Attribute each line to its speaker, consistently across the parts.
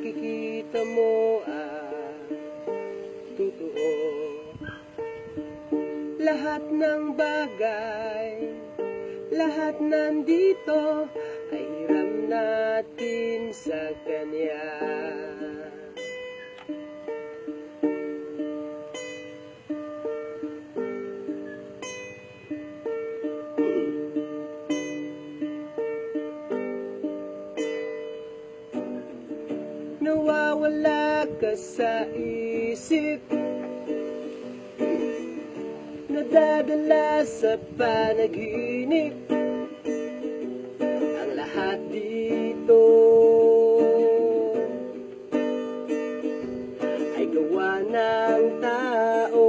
Speaker 1: nakikita mo totoo. Lahat ng bagay, lahat nandito ay hiram natin sa Kanya. Nawawala ka sa isip, nadadala sa panaginip. Ang lahat dito ay gawa ng tao.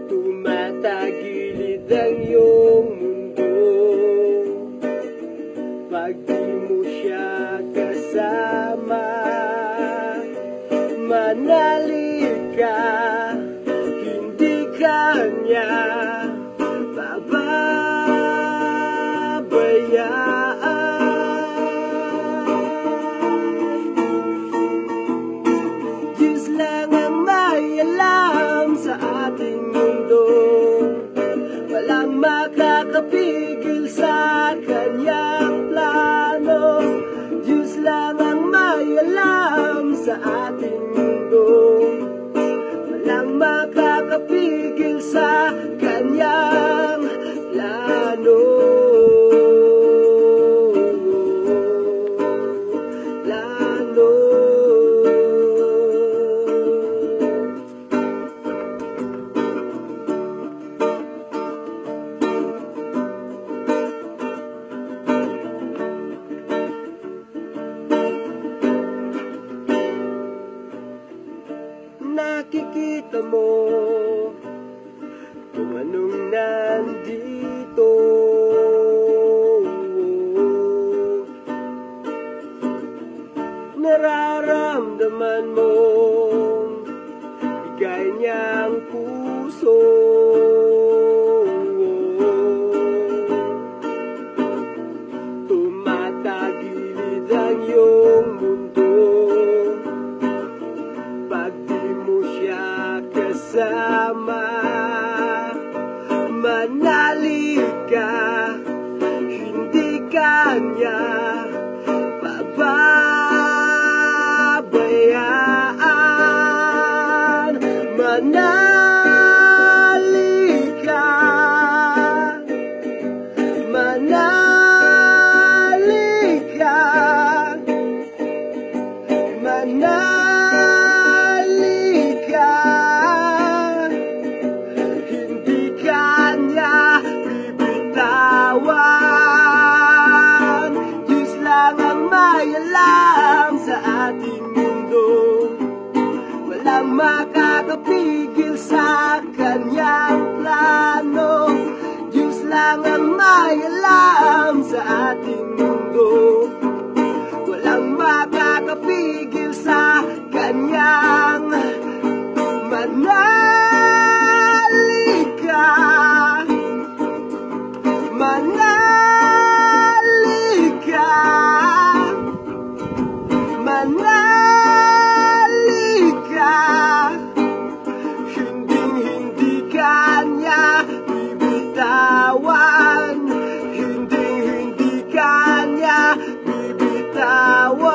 Speaker 1: Tumatagilid ang iyong mundo pag di mo siya kasama. Manalig ka, hindi kanya pababayaan. Diyos lang ang may alam sa ating mundo, walang makakapigil sa Kanyang plano. Diyos lang ang may alam sa ating mundo, walang makakapigil sa Kanyang plano. Nakikita mo kung anong nandito. Nararamdaman mo bigay niyang puso. Tumatagilid ang iyong mundo pag di mo siya kasama. Manalig ka, hindi kanya pababayaan. Manalig ka, manalig ka, manalig ka. Hindi kanya bibitawan. Diyos lang ang may alam sa ating mundo, walang makakapigil sa Kanyang plano. Diyos lang ang may alam sa ating mundo, walang makakapigil sa Kanyang. Manalig ka, manalig ka, manalig ka. Hindi kanya bibitawan, hindi kanya bibitawan.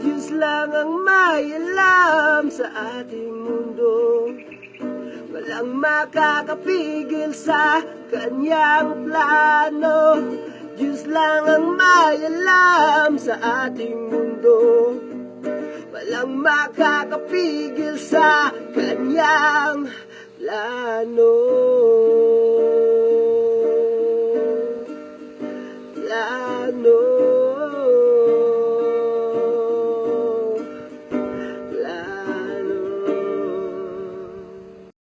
Speaker 1: Diyos lang ang may alam sa ating mundo, walang makakapigil sa Kanyang plano. Diyos lang ang may alam sa ating mundo, walang makakapigil sa Kanyang plano.